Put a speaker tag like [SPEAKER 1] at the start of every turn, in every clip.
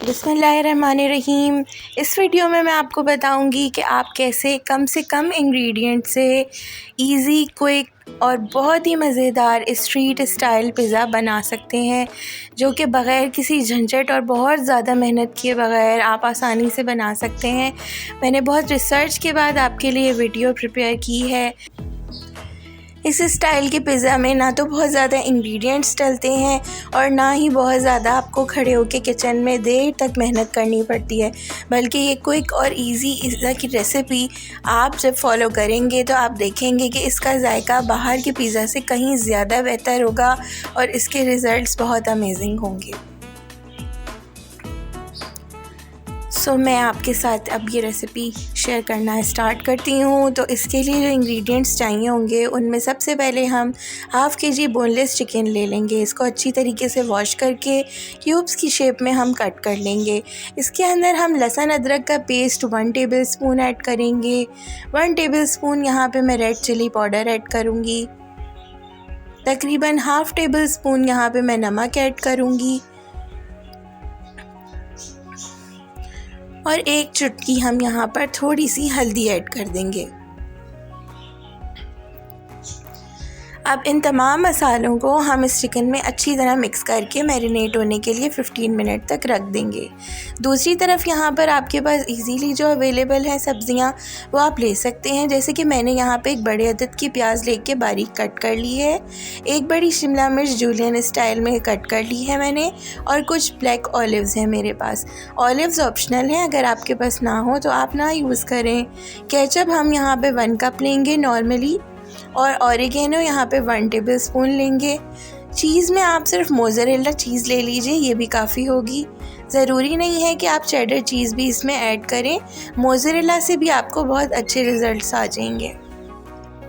[SPEAKER 1] बिस्मिल्लाहिर्रहमानिर्रहीम। इस वीडियो में मैं आपको बताऊंगी कि आप कैसे कम से कम इंग्रेडिएंट से इजी, क्विक और बहुत ही मज़ेदार स्ट्रीट स्टाइल पिज़्ज़ा बना सकते हैं, जो कि बग़ैर किसी झंझट और बहुत ज़्यादा मेहनत किए बग़ैर आप आसानी से बना सकते हैं। मैंने बहुत रिसर्च के बाद आपके लिए वीडियो प्रिपेयर की है। इस स्टाइल के पिज़्ज़ा में ना तो बहुत ज़्यादा इंग्रेडिएंट्स डलते हैं और ना ही बहुत ज़्यादा आपको खड़े होकर किचन में देर तक मेहनत करनी पड़ती है, बल्कि ये क्विक और इजी पिज़्ज़ा की रेसिपी आप जब फॉलो करेंगे तो आप देखेंगे कि इसका जायका बाहर के पिज़्ज़ा से कहीं ज़्यादा बेहतर होगा और इसके रिज़ल्ट्स बहुत अमेजिंग होंगे। मैं आपके साथ अब ये रेसिपी शेयर करना स्टार्ट करती हूँ। तो इसके लिए जो इंग्रेडिएंट्स चाहिए होंगे उनमें सबसे पहले हम हाफ़ केजी बोनलेस चिकन ले लेंगे। इसको अच्छी तरीके से वॉश करके क्यूब्स की शेप में हम कट कर लेंगे। इसके अंदर हम लहसुन अदरक का पेस्ट 1 टेबलस्पून ऐड करेंगे। 1 टेबलस्पून यहाँ पे मैं रेड चिली पाउडर ऐड करूँगी। तकरीबन हाफ़ टेबलस्पून यहाँ पे मैं नमक ऐड करूँगी और एक चुटकी हम यहाँ पर थोड़ी सी हल्दी ऐड कर देंगे। अब इन तमाम मसालों को हम इस चिकन में अच्छी तरह मिक्स करके मैरिनेट होने के लिए 15 मिनट तक रख देंगे। दूसरी तरफ यहाँ पर आपके पास इजीली जो अवेलेबल है सब्ज़ियाँ वो आप ले सकते हैं। जैसे कि मैंने यहाँ पे एक बड़े अदद की प्याज लेके बारीक कट कर ली है, एक बड़ी शिमला मिर्च जूलियन स्टाइल में कट कर ली है मैंने, और कुछ ब्लैक ऑलिव्स हैं मेरे पास। ऑलिव्स ऑप्शनल हैं, अगर आपके पास ना हो तो आप ना यूज़ करें। केचप हम यहाँ पे 1 कप लेंगे नॉर्मली, और ऑरिगेनो यहाँ पे 1 टेबलस्पून लेंगे। चीज़ में आप सिर्फ मोज़रेला चीज़ ले लीजिए, ये भी काफ़ी होगी। ज़रूरी नहीं है कि आप चेडर चीज़ भी इसमें ऐड करें, मोज़रेला से भी आपको बहुत अच्छे रिज़ल्ट्स आ जाएंगे।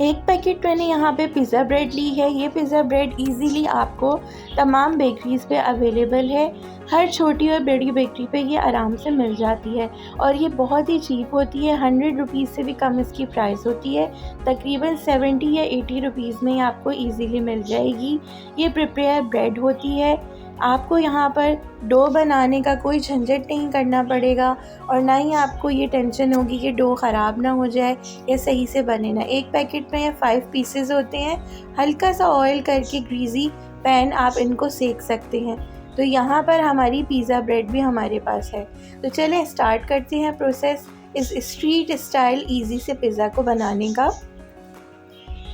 [SPEAKER 1] एक पैकेट मैंने यहाँ पे पिज़्ज़ा ब्रेड ली है। ये पिज़्ज़ा ब्रेड इजीली आपको तमाम बेकरीज़ पे अवेलेबल है। हर छोटी और बड़ी बेकरी पे ये आराम से मिल जाती है और ये बहुत ही चीप होती है। 100 रुपीज़ से भी कम इसकी प्राइस होती है। तकरीबन 70 या 80 रुपीज़ में आपको इजीली मिल जाएगी। ये प्रिपेयर ब्रेड होती है। आपको यहाँ पर डो बनाने का कोई झंझट नहीं करना पड़ेगा और ना ही आपको ये टेंशन होगी कि डो ख़राब ना हो जाए या सही से बने ना। एक पैकेट में 5 पीसेस होते हैं। हल्का सा ऑयल करके ग्रीजी पैन आप इनको सेक सकते हैं। तो यहाँ पर हमारी पिज़्ज़ा ब्रेड भी हमारे पास है। तो चलें स्टार्ट करते हैं प्रोसेस इस स्ट्रीट स्टाइल इजी से पिज़्ज़ा को बनाने का।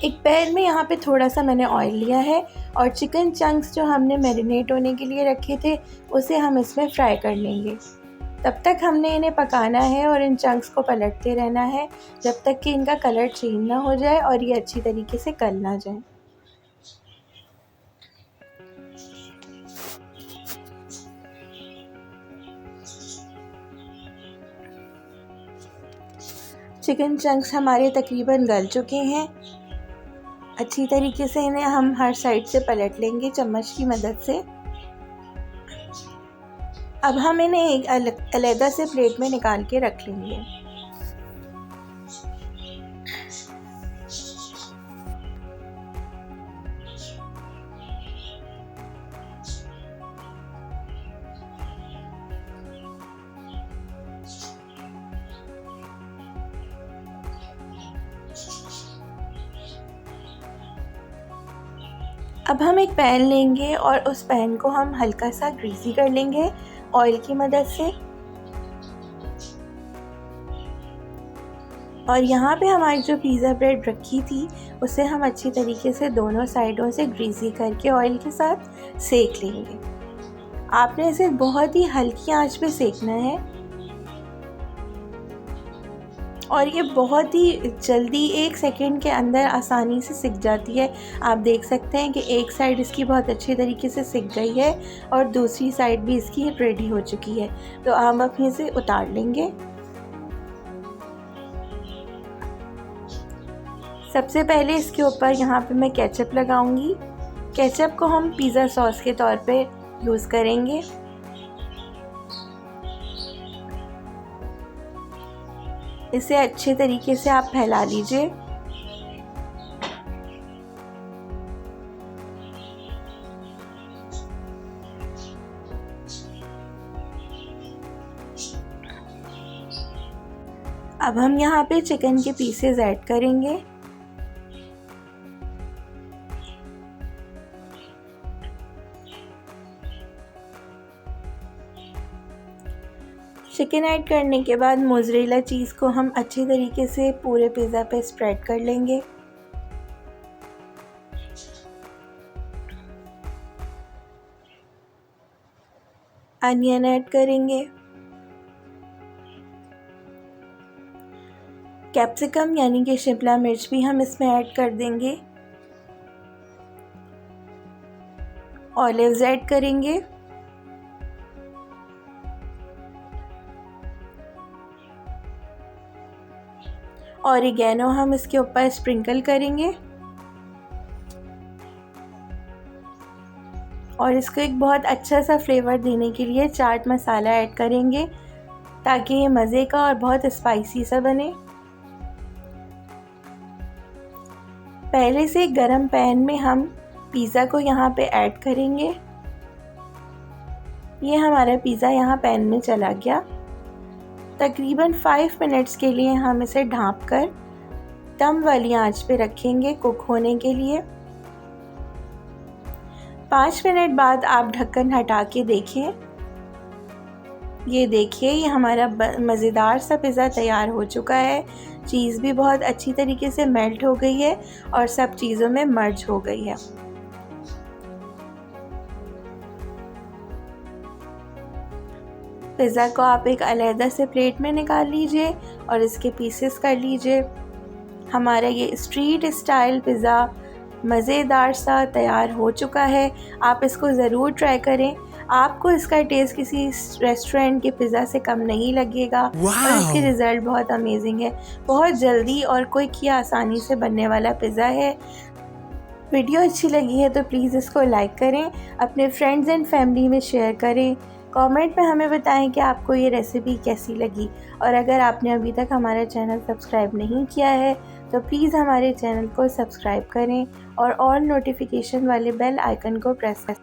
[SPEAKER 1] एक पैन में यहाँ पे थोड़ा सा मैंने ऑयल लिया है और चिकन चंक्स जो हमने मैरिनेट होने के लिए रखे थे उसे हम इसमें फ्राई कर लेंगे। तब तक हमने इन्हें पकाना है और इन चंक्स को पलटते रहना है जब तक कि इनका कलर चेंज ना हो जाए और ये अच्छी तरीके से गल ना जाए। चिकन चंक्स हमारे तकरीबन गल चुके हैं। अच्छी तरीके से इन्हें हम हर साइड से पलट लेंगे चम्मच की मदद से। अब हम इन्हें एक अलग से प्लेट में निकाल के रख लेंगे। अब हम एक पैन लेंगे और उस पैन को हम हल्का सा ग्रीसी कर लेंगे ऑयल की मदद से। और यहाँ पे हमारी जो पिज़्ज़ा ब्रेड रखी थी उसे हम अच्छी तरीके से दोनों साइडों से ग्रीसी करके ऑयल के साथ सेक लेंगे। आपने इसे बहुत ही हल्की आंच पे सेकना है और ये बहुत ही जल्दी 1 सेकेंड के अंदर आसानी से सिक जाती है। आप देख सकते हैं कि एक साइड इसकी बहुत अच्छी तरीके से सिक गई है और दूसरी साइड भी इसकी रेडी हो चुकी है। तो हम अब इसे उतार लेंगे। सबसे पहले इसके ऊपर यहाँ पे मैं केचप लगाऊंगी। केचप को हम पिज़्ज़ा सॉस के तौर पे यूज़ करेंगे। इसे अच्छे तरीके से आप फैला लीजिए। अब हम यहाँ पे चिकन के पीसेस ऐड करेंगे। चिकन ऐड करने के बाद मोज़रेला चीज़ को हम अच्छी तरीके से पूरे पिज़्ज़ा पे स्प्रेड कर लेंगे। अनियन ऐड करेंगे, कैप्सिकम यानी कि शिमला मिर्च भी हम इसमें ऐड कर देंगे, ऑलिव्स ऐड करेंगे, ऑरिगेनो हम इसके ऊपर स्प्रिंकल करेंगे और इसको एक बहुत अच्छा सा फ्लेवर देने के लिए चाट मसाला ऐड करेंगे ताकि ये मज़े का और बहुत स्पाइसी सा बने। पहले से गरम पैन में हम पिज़्ज़ा को यहाँ पे ऐड करेंगे। ये हमारा पिज़्ज़ा यहाँ पैन में चला गया। तकरीबन 5 मिनट्स के लिए हम इसे ढाँप कर दम वाली आंच पे रखेंगे कुक होने के लिए। 5 मिनट बाद आप ढक्कन हटा के देखें। ये देखिए, ये हमारा मज़ेदार सा पिज़्ज़ा तैयार हो चुका है। चीज़ भी बहुत अच्छी तरीके से मेल्ट हो गई है और सब चीज़ों में मर्ज हो गई है। पिज़्ज़ा को आप एक अलग से प्लेट में निकाल लीजिए और इसके पीसेस कर लीजिए। हमारा ये स्ट्रीट स्टाइल पिज़्ज़ा मज़ेदार सा तैयार हो चुका है। आप इसको ज़रूर ट्राई करें। आपको इसका टेस्ट किसी रेस्टोरेंट के पिज़्ज़ा से कम नहीं लगेगा और इसके रिज़ल्ट बहुत अमेजिंग है। बहुत जल्दी और क्विक ही आसानी से बनने वाला पिज़्ज़ा है। वीडियो अच्छी लगी है तो प्लीज़ इसको लाइक करें, अपने फ्रेंड्स एंड फैमिली में शेयर करें। कमेंट में हमें बताएं कि आपको ये रेसिपी कैसी लगी और अगर आपने अभी तक हमारा चैनल सब्सक्राइब नहीं किया है तो प्लीज़ हमारे चैनल को सब्सक्राइब करें और ऑल नोटिफिकेशन वाले बेल आइकन को प्रेस करें।